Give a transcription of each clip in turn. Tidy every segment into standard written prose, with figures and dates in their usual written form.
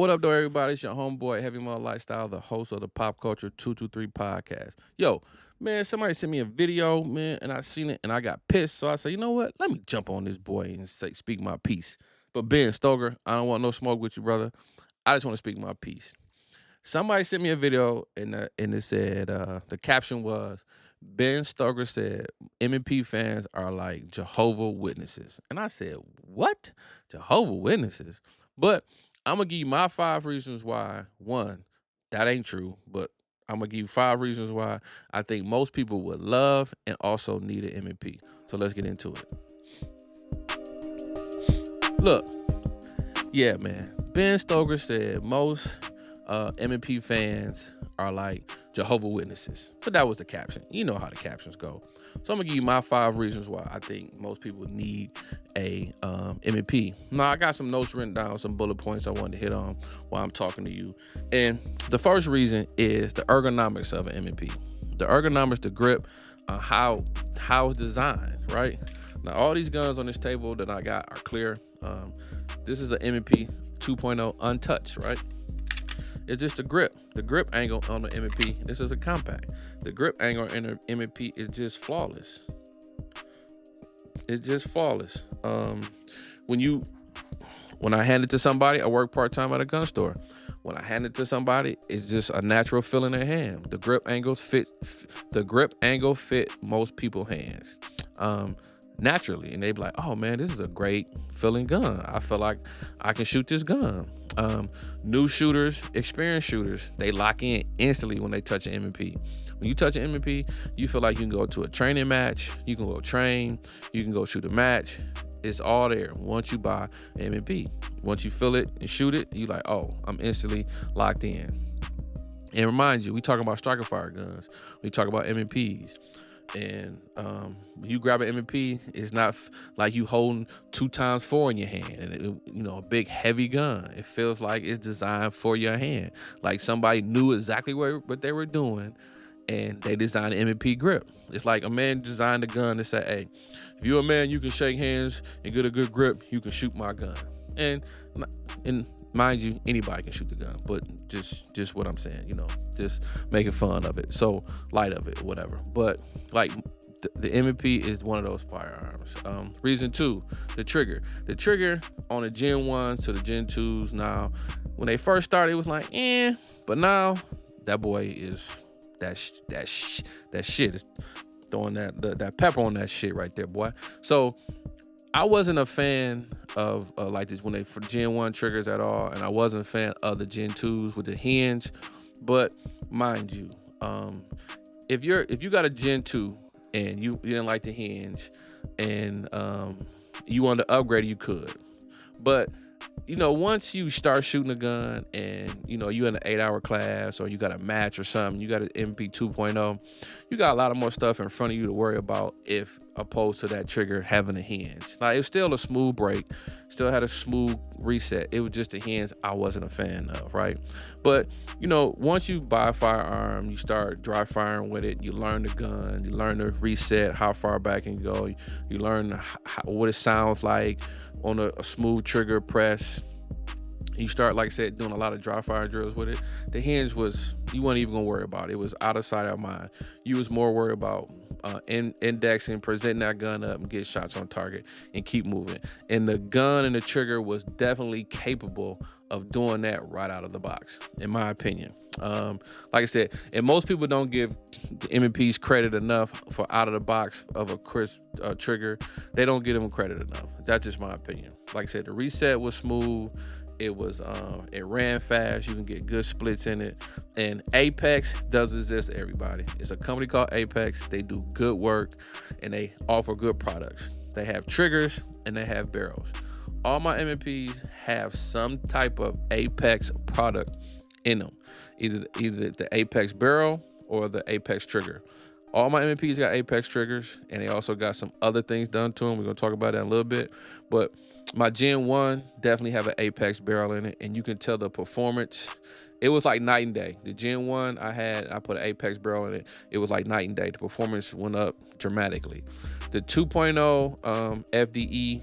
What up, though, everybody? It's your homeboy, Heavy Metal Lifestyle, the host of the PopCulture 223 podcast. Yo, man, somebody sent me a video, man, and I seen it and I got pissed. So I said, you know what? Let me jump on this boy and speak my piece. But Ben Stoeger, I don't want no smoke with you, brother. I just want to speak my piece. Somebody sent me a video and it said the caption was Ben Stoeger said M&P fans are like Jehovah Witnesses, and I said what? Jehovah Witnesses? But I'm gonna give you my 5 reasons why. One, that ain't true, but I'm gonna give you 5 reasons why I think most people would love and also need an M&P. So let's get into it. Look, yeah, man. Ben Stoeger said most M&P fans are like Jehovah Witnesses. But that was the caption. You know how the captions go. So I'm gonna give you my 5 reasons why I think most people need a M&P. Now I got some notes written down, some bullet points I wanted to hit on while I'm talking to you. And the first reason is the ergonomics of an M&P. The ergonomics, the grip, how it's designed, right? Now all these guns on this table that I got are clear. This is an M&P 2.0 untouched, right? It's just the grip angle on the M&P. This is a compact. The grip angle in the M&P is just flawless. It's just flawless. When I hand it to somebody, I work part-time at a gun store. When I hand it to somebody, it's just a natural feel in their hand. The grip angle fit most people's hands. Naturally, and they be like, oh man, this is a great feeling gun. I feel like I can shoot this gun. New shooters, experienced shooters, they lock in instantly when they touch an M&P. When you touch an M&P, you feel like you can go to a training match, you can go train, you can go shoot a match. It's all there once you buy an M&P. Once you feel it and shoot it, you like, oh, I'm instantly locked in. And remind you, we talking about striker fire guns. We talk about M&Ps. And you grab an M&P, it's not like you holding 2x4 in your hand and a big heavy gun. It feels like it's designed for your hand, like somebody knew exactly what they were doing and they designed an M&P grip. It's like a man designed a gun to say, hey, if you're a man, you can shake hands and get a good grip, you can shoot my gun. And mind you, anybody can shoot the gun, but just what I'm saying, just making fun of it, so light of it, whatever. But like the M&P is one of those firearms. Reason 2, the trigger on the Gen 1s to the Gen 2s. Now, when they first started, it was like, but now that boy is that shit is throwing that pepper on that shit right there, boy. So I wasn't a fan of like this when they for Gen 1 triggers at all, and I wasn't a fan of the Gen 2s with the hinge. But mind you, if you got a Gen 2 and you didn't like the hinge and you wanted to upgrade it, you could. But once you start shooting a gun and you in an 8-hour class or you got a match or something, you got an MP 2.0, you got a lot of more stuff in front of you to worry about if opposed to that trigger having a hinge. Like, it's still a smooth break, still had a smooth reset. It was just a hinge I wasn't a fan of, right? But once you buy a firearm, you start dry firing with it, you learn the gun, you learn the reset, how far back you can go, you learn what it sounds like on a smooth trigger press. You start, like I said, doing a lot of dry fire drills with it. The hinge you weren't even gonna worry about it. It was out of sight, out of mind. You was more worried about indexing, presenting that gun up and get shots on target and keep moving. And the gun and the trigger was definitely capable of doing that right out of the box, in my opinion. Like I said, and most people don't give the M&Ps credit enough for out of the box of a crisp trigger. They don't give them credit enough. That's just my opinion. Like I said, the reset was smooth. It was it ran fast. You can get good splits in it. And Apex does exist, everybody. It's a company called Apex. They do good work and they offer good products. They have triggers and they have barrels. All my M&Ps have some type of Apex product in them, either the Apex barrel or the Apex trigger. All my M&Ps got Apex triggers, and they also got some other things done to them. We're gonna talk about that in a little bit. But my Gen 1 definitely have an Apex barrel in it, and you can tell the performance. It was like night and day. The Gen 1 I put an Apex barrel in it. It was like night and day. The performance went up dramatically. The 2.0 FDE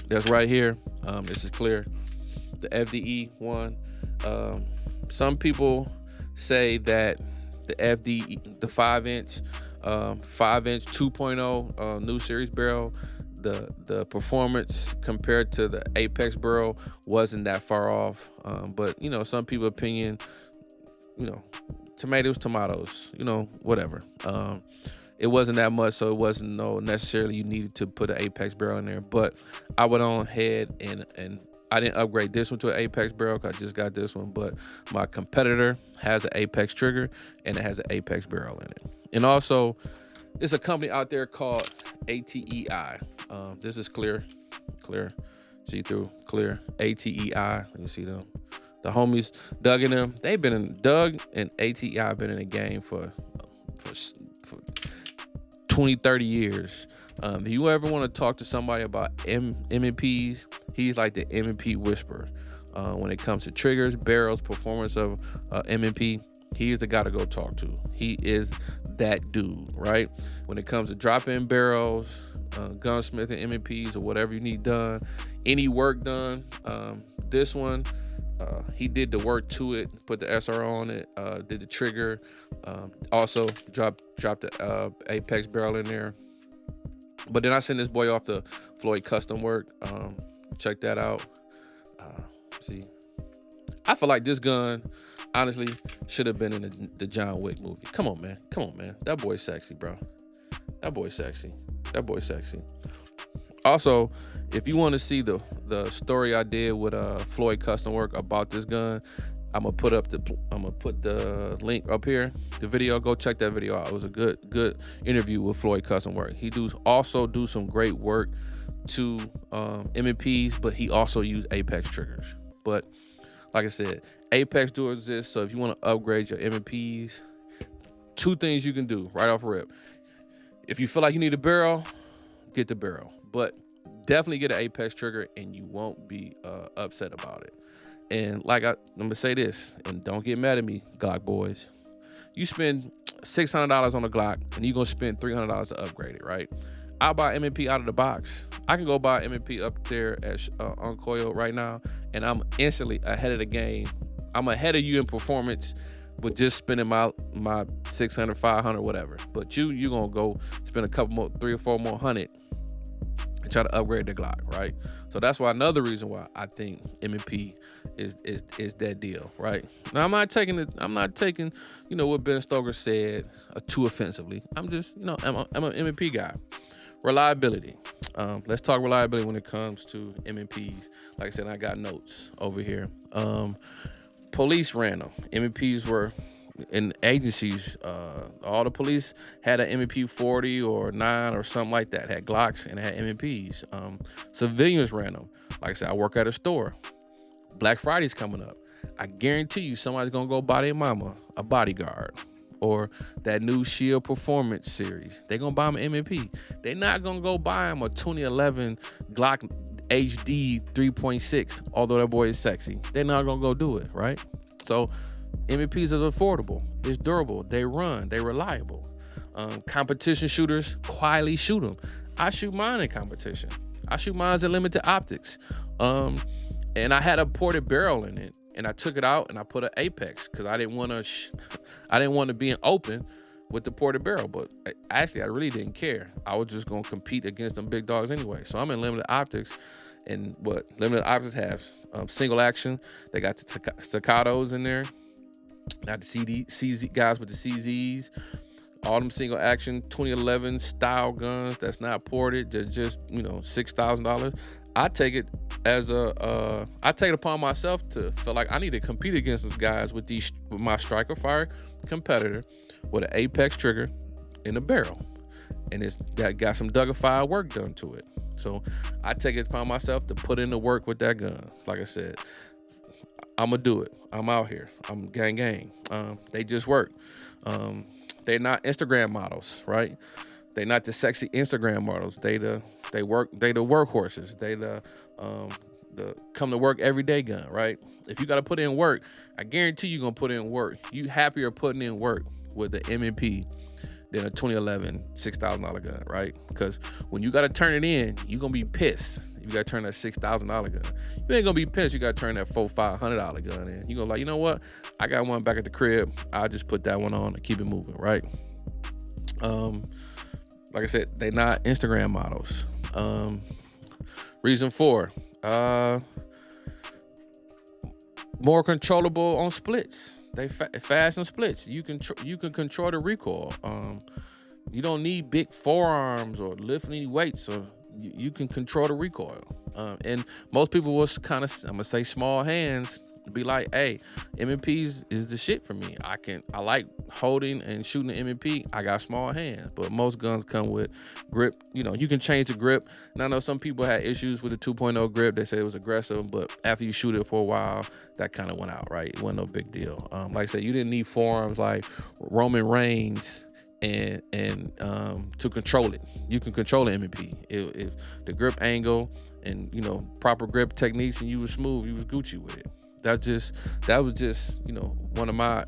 that's right here, this is clear. the FDE one. Some people say that the FDE, the 5-inch 2.0 new series barrel, the performance compared to the Apex barrel wasn't that far off. But some people opinion, tomatoes, whatever. It wasn't that much, so it wasn't necessarily you needed to put an Apex barrel in there. But I went on ahead and I didn't upgrade this one to an Apex barrel because I just got this one. But my competitor has an Apex trigger and it has an Apex barrel in it. And also, there's a company out there called ATEI. This is clear, see-through, clear, ATEI. Let me see them. The homies, Doug and them, Doug and ATEI been in the game for 20, 30 years. If you ever want to talk to somebody about M&Ps, he's like the M&P whisperer. When it comes to triggers, barrels, performance of M&P, he is the guy to go talk to. He is that dude, right? When it comes to drop-in barrels, gunsmith and M&Ps, or whatever you need done, any work done, this one, he did the work to it, put the SR on it, did the trigger, also dropped the Apex barrel in there. But then I sent this boy off to Floyd Custom Work. Check that out. See, I feel like this gun, honestly, should have been in the John Wick movie. Come on, man. That boy's sexy, bro. That boy's sexy. Also, if you want to see the story I did with Floyd Custom Work about this gun, I'm gonna put the link up here. The video, go check that video out. It was a good interview with Floyd Custom Work. He also do some great work to M&Ps, but he also used Apex triggers. But like I said, Apex do exist. So if you want to upgrade your M&Ps, 2 things you can do right off rip. If you feel like you need a barrel, get the barrel. But definitely get an Apex trigger and you won't be upset about it. And I'm gonna say this, and don't get mad at me, Glock boys. You spend $600 on a Glock and you're gonna spend $300 to upgrade it, right? I buy M&P out of the box. I can go buy M&P up there at Recoil right now, and I'm instantly ahead of the game. I'm ahead of you in performance with just spending my $600, $500, whatever. But you gonna go spend a couple more, 3 or 4 more hundred and try to upgrade the Glock, right? So that's why another reason why I think M&P is that deal, right? Now I'm not taking what Ben Stoeger said too offensively. I'm just I'm an M&P guy. Reliability. Let's talk reliability when it comes to M&Ps. Like I said, I got notes over here. Police ran them. M&Ps were in agencies. All the police had an M&P 40 or 9 or something like that. Had Glocks and had M&Ps. Civilians ran them. Like I said, I work at a store. Black Friday's coming up. I guarantee you somebody's gonna go buy their mama a bodyguard or that new Shield Performance series. They're gonna buy them an M&P. They're not gonna go buy them a 2011 Glock HD 3.6, although that boy is sexy. They're not gonna go do it, right? So M&Ps are affordable, it's durable, they run, they're reliable. Competition shooters quietly shoot them. I shoot mine in competition. I shoot mine in limited optics. And I had a ported barrel in it, and I took it out and I put an Apex because I didn't want to be in open with the ported barrel. But I really didn't care. I was just gonna compete against them big dogs anyway. So I'm in limited optics, and what limited optics have single action. They got the staccatos in there. Not the CZ guys with the CZs. All them single action 2011 style guns that's not ported. They're just $6,000. I take it upon myself to feel like I need to compete against those guys with my striker fire competitor with an Apex trigger in a barrel, and it's got some Dougafire work done to it. So I take it upon myself to put in the work with that gun. Like I said, I'm gonna do it. I'm out here. I'm gang. They just work. They're not Instagram models, right? They're not the sexy Instagram models. They the workhorses. They the come to work every day gun, right? If you got to put in work, I guarantee you're gonna put in work. You happier putting in work with the M&P than a 2011 $6,000 gun, right? Because when you got to turn it in, you're gonna be pissed. If You got to turn that $6,000 gun. You ain't gonna be pissed. You got to turn that $500 gun in. You gonna like, you know what? I got one back at the crib. I'll just put that one on and keep it moving, right? Like I said, they not Instagram models. Reason 4, more controllable on splits. They fast and splits. You can control the recoil. You don't need big forearms or lifting any weights, or you can control the recoil. And most people was kind of, I'm gonna say, small hands, be like, hey, M&Ps is the shit for me. I like holding and shooting the M&P. I got small hands, but most guns come with grip. You know, you can change the grip. And I know some people had issues with the 2.0 grip. They said it was aggressive, but after you shoot it for a while, that kind of went out, right? It wasn't no big deal. Like I said, you didn't need forearms like Roman Reigns and to control it. You can control the M&P. If the grip angle and, you know, proper grip techniques, and you was smooth, you was Gucci with it. That was just, you know, one of my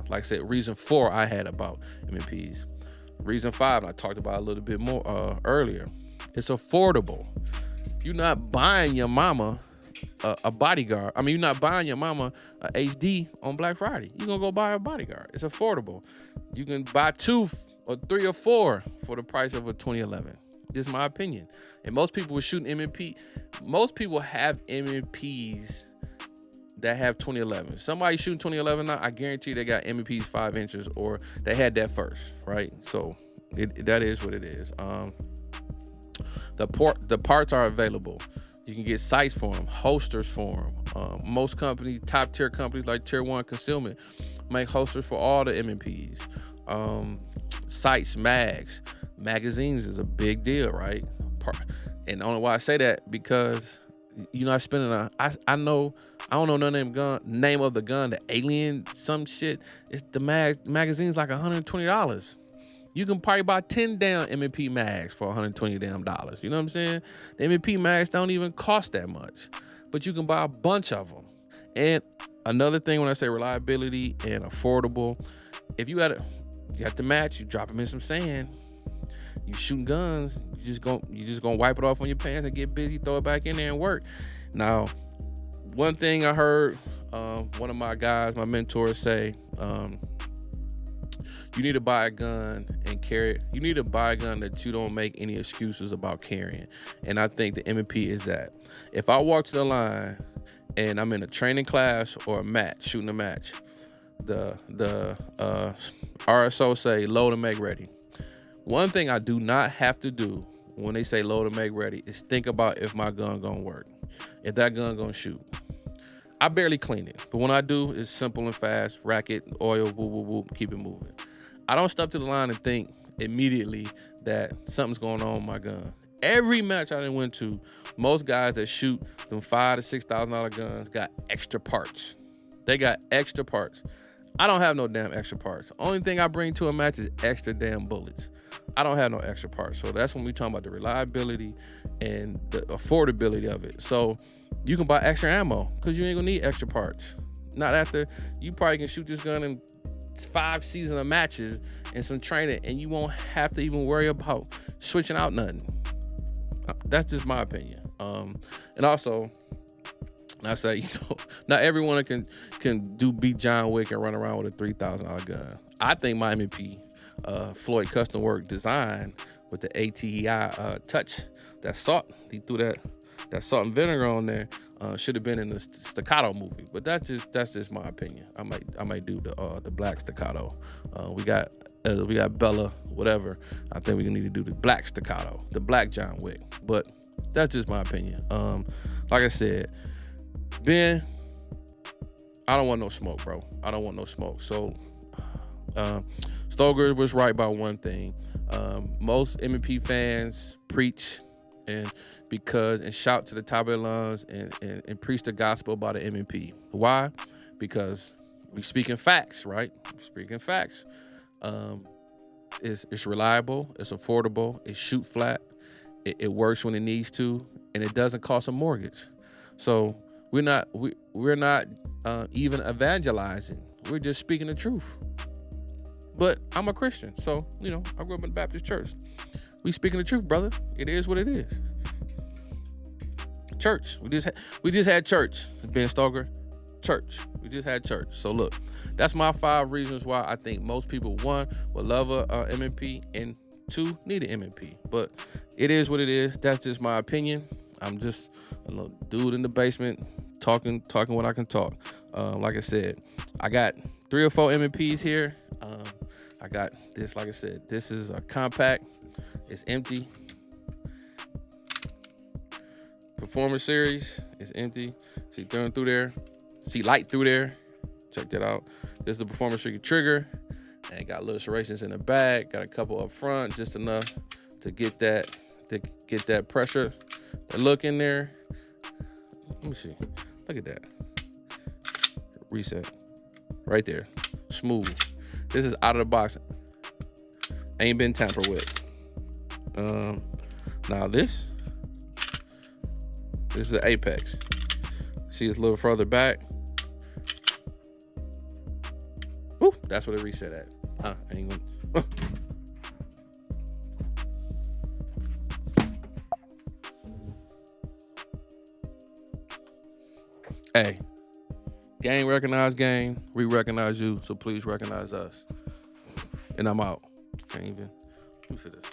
like I said, reason 4 I had about M&Ps. Reason 5, and I talked about a little bit more earlier. It's affordable. You're not buying your mama a bodyguard. I mean, you're not buying your mama a HD on Black Friday. You're gonna go buy a bodyguard. It's affordable. You can buy 2 or 3 or 4 for the price of a 2011. This is my opinion. And most people were shooting M&P. Most people have M&Ps that have 2011. Somebody shooting 2011 now, I guarantee they got M&Ps 5 inches, or they had that first, right? So that is what it is. The parts are available. You can get sights for them, holsters for them. Most companies, top tier companies like Tier 1 Concealment, make holsters for all the M&Ps. Sights, mags, magazines is a big deal, right? And the only why I say that, because you're not spending I don't know name of the gun, the Alien some shit. It's the magazine's like $120. You can probably buy 10 damn M&P mags for $120 damn dollars. You know what I'm saying? The M&P mags don't even cost that much, but you can buy a bunch of them. And another thing, when I say reliability and affordable, if you got the match, you drop them in some sand, you shooting guns, you just gonna wipe it off on your pants and get busy, throw it back in there and work. Now, one thing I heard one of my guys, my mentors, say, you need to buy a gun and carry it. You need to buy a gun that you don't make any excuses about carrying. And I think the M&P is that. If I walk to the line and I'm in a training class or a match, shooting a match, the RSO say load and make ready. One thing I do not have to do when they say load and make ready is think about if my gun gonna work, if that gun gonna shoot. I barely clean it, but when I do, it's simple and fast. Rack it, oil, whoop, whoop, whoop, keep it moving. I don't step to the line and think immediately that something's going on with my gun. Every match I done went to, most guys that shoot them $5,000 to $6,000 guns got extra parts. They got extra parts. I don't have no damn extra parts. Only thing I bring to a match is extra damn bullets. I don't have no extra parts. So that's when we talking about the reliability and the affordability of it. So you can buy extra ammo because you ain't gonna need extra parts. Not after you probably can shoot this gun in 5 seasons of matches and some training, and you won't have to even worry about switching out nothing. That's just my opinion. And also, I say, you know, not everyone can beat John Wick and run around with a $3,000 gun. I think my M&P Floyd custom work design with the ATEI touch, that salt, he threw that salt and vinegar on there, should have been in the staccato movie. But that's just my opinion. I might do the black staccato. We got Bella, whatever. I think we need to do the black staccato, the black John Wick. But that's just my opinion. Like I said, Ben, I don't want no smoke, bro. I don't want no smoke. So Stoeger was right about one thing. Most M&P fans preach and shout to the top of their lungs and preach the gospel about the M&P. Why? Because we speaking facts, right? Speaking facts. It's reliable, it's affordable, it shoot flat, it works when it needs to, and it doesn't cost a mortgage. So we're not even evangelizing. We're just speaking the truth. But I'm a Christian, so, you know, I grew up in the Baptist church. We speaking the truth, brother. It is what it is. church. We just had church. Ben Stoeger, church. We just had church. So look, that's my 5 reasons why I think most people, 1, would love a M&P, and 2, need an M&P. But it is what it is. That's just my opinion. I'm just a little dude in the basement talking what I can talk. Like I said, I got 3 or 4 M&Ps here. I got this, like I said, this is a compact. It's empty. Performance series is empty. See through there. See light through there. Check that out. This is the performance trigger. And it got little serrations in the back. Got a couple up front, just enough to get that pressure, the look in there. Let me see. Look at that. Reset. Right there. Smooth. This is out of the box. Ain't been tampered with. Now this is the apex. See, it's a little further back. Woo, that's what it reset at. Ain't gonna. Hey, gang recognize gang. We recognize you, so please recognize us. And I'm out. Can't even. Let me feel this.